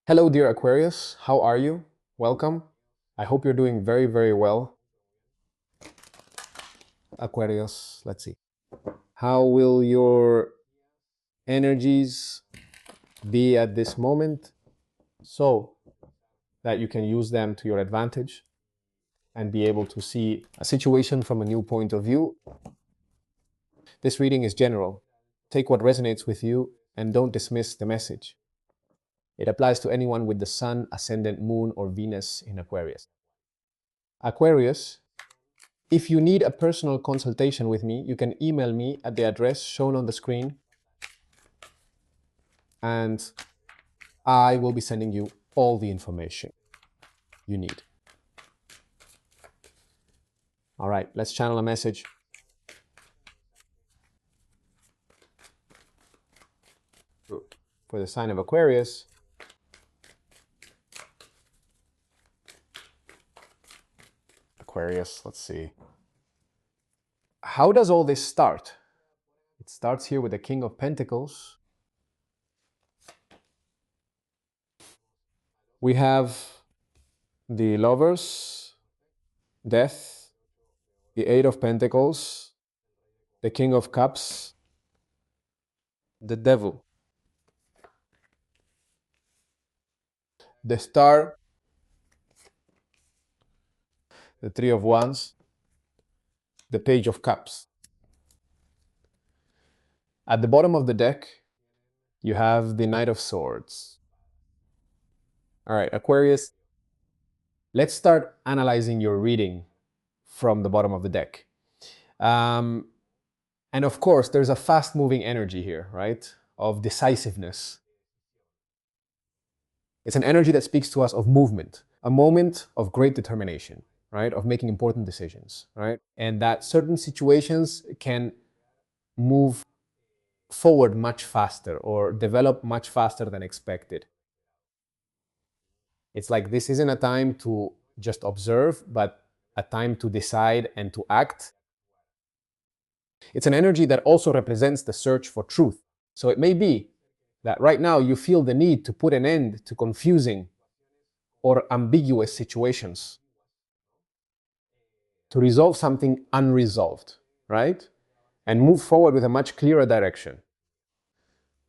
Hello, dear Aquarius. How are you? Welcome. I hope you're doing very, very well. Aquarius, let's see. How will your energies be at this moment so that you can use them to your advantage and be able to see a situation from a new point of view? This reading is general. Take what resonates with you and don't dismiss the message. It applies to anyone with the Sun, Ascendant, Moon, or Venus in Aquarius. Aquarius, if you need a personal consultation with me, you can email me at the address shown on the screen, and I will be sending you all the information you need. All right, let's channel a message. For the sign of Aquarius. Aquarius, let's see. How does all this start? It starts here with the King of Pentacles. We have the Lovers, Death, the Eight of Pentacles, the King of Cups, the Devil, the Star, the Three of Wands, the Page of Cups. At the bottom of the deck, you have the Knight of Swords. All right, Aquarius, let's start analyzing your reading from the bottom of the deck. And of course, there's a fast-moving energy here, right? Of decisiveness. It's an energy that speaks to us of movement, a moment of great determination, right? Of making important decisions, right? And that certain situations can move forward much faster or develop much faster than expected. It's like this isn't a time to just observe, but a time to decide and to act. It's an energy that also represents the search for truth. So it may be that right now you feel the need to put an end to confusing or ambiguous situations, to resolve something unresolved, right? And move forward with a much clearer direction.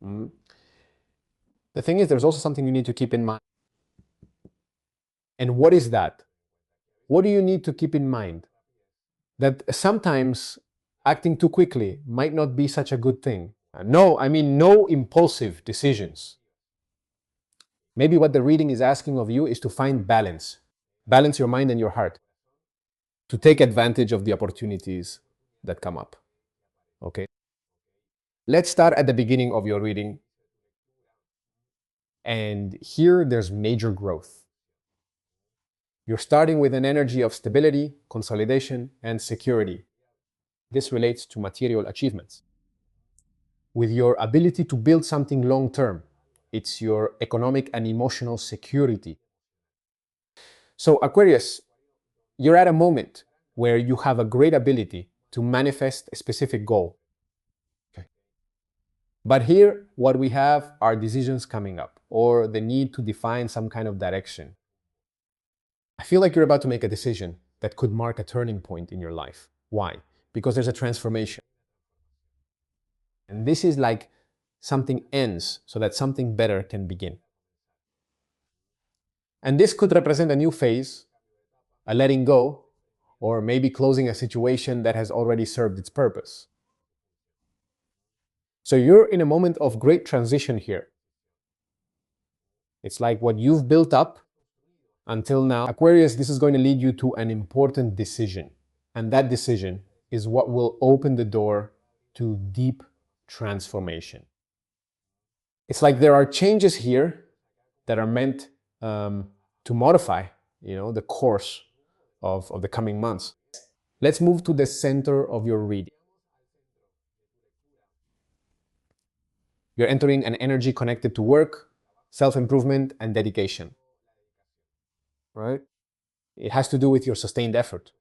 The thing is, there's also something you need to keep in mind. And what is that? What do you need to keep in mind? That sometimes acting too quickly might not be such a good thing. No impulsive decisions. Maybe what the reading is asking of you is to find balance. Balance your mind and your heart to take advantage of the opportunities that come up. Okay? Let's start at the beginning of your reading. And here there's major growth. You're starting with an energy of stability, consolidation, and security. This relates to material achievements. With your ability to build something long-term, it's your economic and emotional security. So Aquarius, you're at a moment where you have a great ability to manifest a specific goal. Okay. But here, what we have are decisions coming up or the need to define some kind of direction. I feel like you're about to make a decision that could mark a turning point in your life. Why? Because there's a transformation. And this is like something ends so that something better can begin. And this could represent a new phase, a letting go, or maybe closing a situation that has already served its purpose. So you're in a moment of great transition here. It's like what you've built up until now. Aquarius, this is going to lead you to an important decision. And that decision is what will open the door to deep transformation. It's like there are changes here that are meant to modify, the course of the coming months. Let's move to the center of your reading. You're entering an energy connected to work, self-improvement, and dedication, right? It has to do with your sustained effort.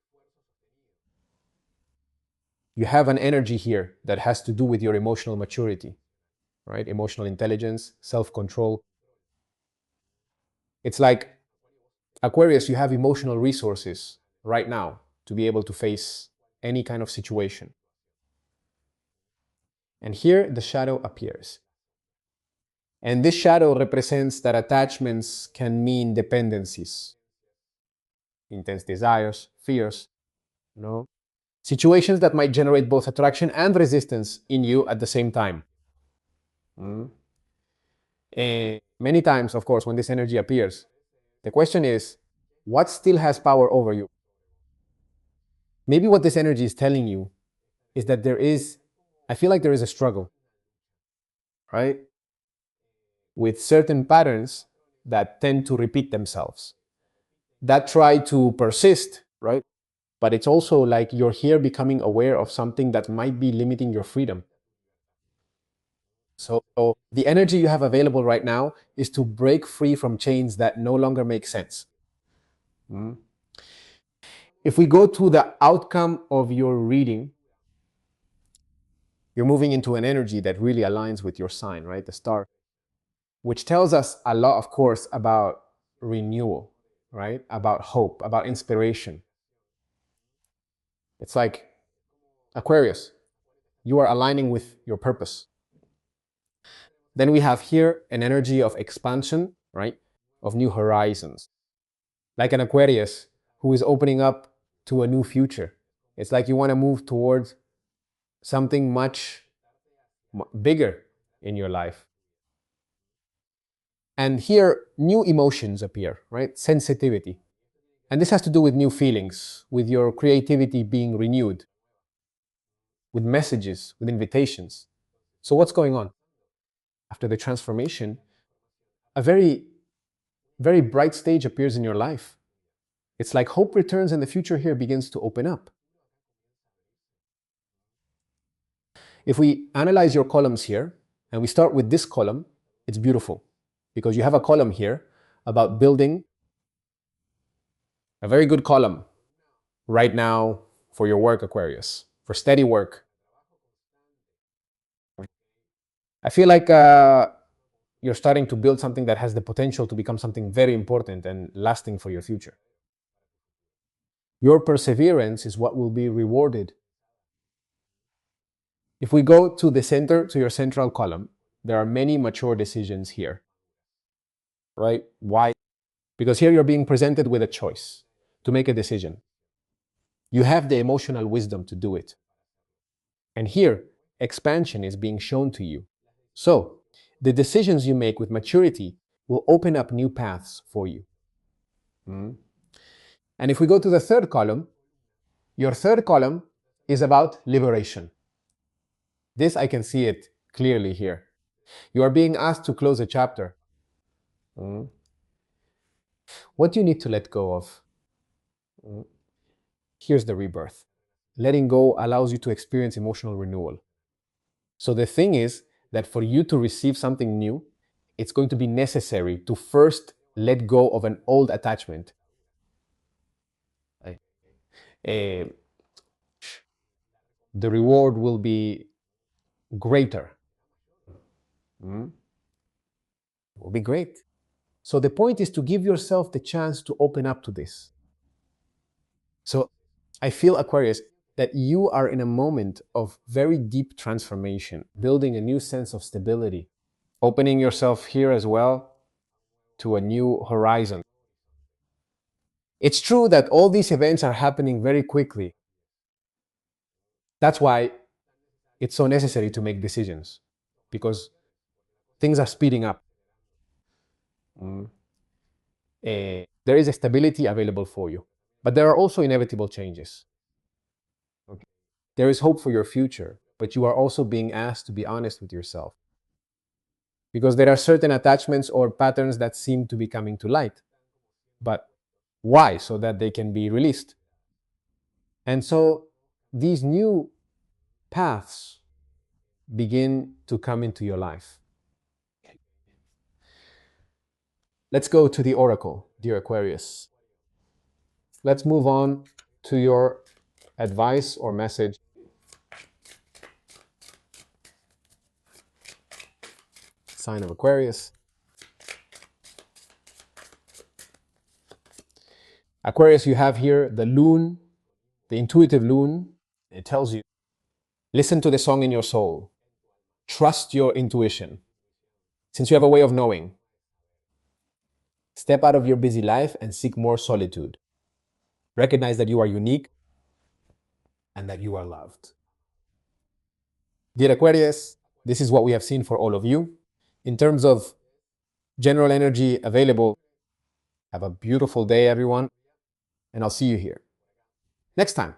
You have an energy here that has to do with your emotional maturity, right? Emotional intelligence, self-control. It's like, Aquarius, you have emotional resources right now to be able to face any kind of situation. And here the shadow appears. And this shadow represents that attachments can mean dependencies, intense desires, fears, you know, situations that might generate both attraction and resistance in you at the same time. Mm. And many times, of course, when this energy appears, the question is, what still has power over you? Maybe what this energy is telling you is that I feel like there is a struggle, right? With certain patterns that tend to repeat themselves, that try to persist, right? But it's also like you're here becoming aware of something that might be limiting your freedom. So the energy you have available right now is to break free from chains that no longer make sense. Mm. If we go to the outcome of your reading, you're moving into an energy that really aligns with your sign, right? The star, which tells us a lot, of course, about renewal, right? About hope, about inspiration. It's like, Aquarius, you are aligning with your purpose. Then we have here an energy of expansion, right? Of new horizons. Like an Aquarius who is opening up to a new future. It's like you want to move towards something much bigger in your life. And here, new emotions appear, right? Sensitivity. And this has to do with new feelings, with your creativity being renewed, with messages, with invitations. So what's going on? After the transformation, a very, very bright stage appears in your life. It's like hope returns and the future here begins to open up. If we analyze your columns here, and we start with this column, it's beautiful because you have a column here about building a very good column right now for your work, Aquarius, for steady work. I feel like you're starting to build something that has the potential to become something very important and lasting for your future. Your perseverance is what will be rewarded. If we go to the center, to your central column, there are many mature decisions here, right? Why? Because here you're being presented with a choice to make a decision. You have the emotional wisdom to do it. And here, expansion is being shown to you. So, the decisions you make with maturity will open up new paths for you. Mm. And if we go to the third column, your third column is about liberation. This, I can see it clearly here. You are being asked to close a chapter. Mm. What do you need to let go of? Mm. Here's the rebirth. Letting go allows you to experience emotional renewal. So the thing is that for you to receive something new, it's going to be necessary to first let go of an old attachment. Uh, the reward will be greater. Mm. It will be great. So the point is to give yourself the chance to open up to this. So I feel, Aquarius, that you are in a moment of very deep transformation, building a new sense of stability, opening yourself here as well to a new horizon. It's true that all these events are happening very quickly. That's why it's so necessary to make decisions, because things are speeding up. Mm. There is a stability available for you, but there are also inevitable changes. Okay. There is hope for your future, but you are also being asked to be honest with yourself, because there are certain attachments or patterns that seem to be coming to light. But why? So that they can be released. And so these new paths begin to come into your life. Let's go to the oracle, dear Aquarius. Let's move on to your advice or message. Sign of Aquarius. Aquarius, you have here the loon, the intuitive loon. It tells you, listen to the song in your soul. Trust your intuition. Since you have a way of knowing, step out of your busy life and seek more solitude. Recognize that you are unique and that you are loved. Dear Aquarius, this is what we have seen for all of you. In terms of general energy available, have a beautiful day, everyone, and I'll see you here next time.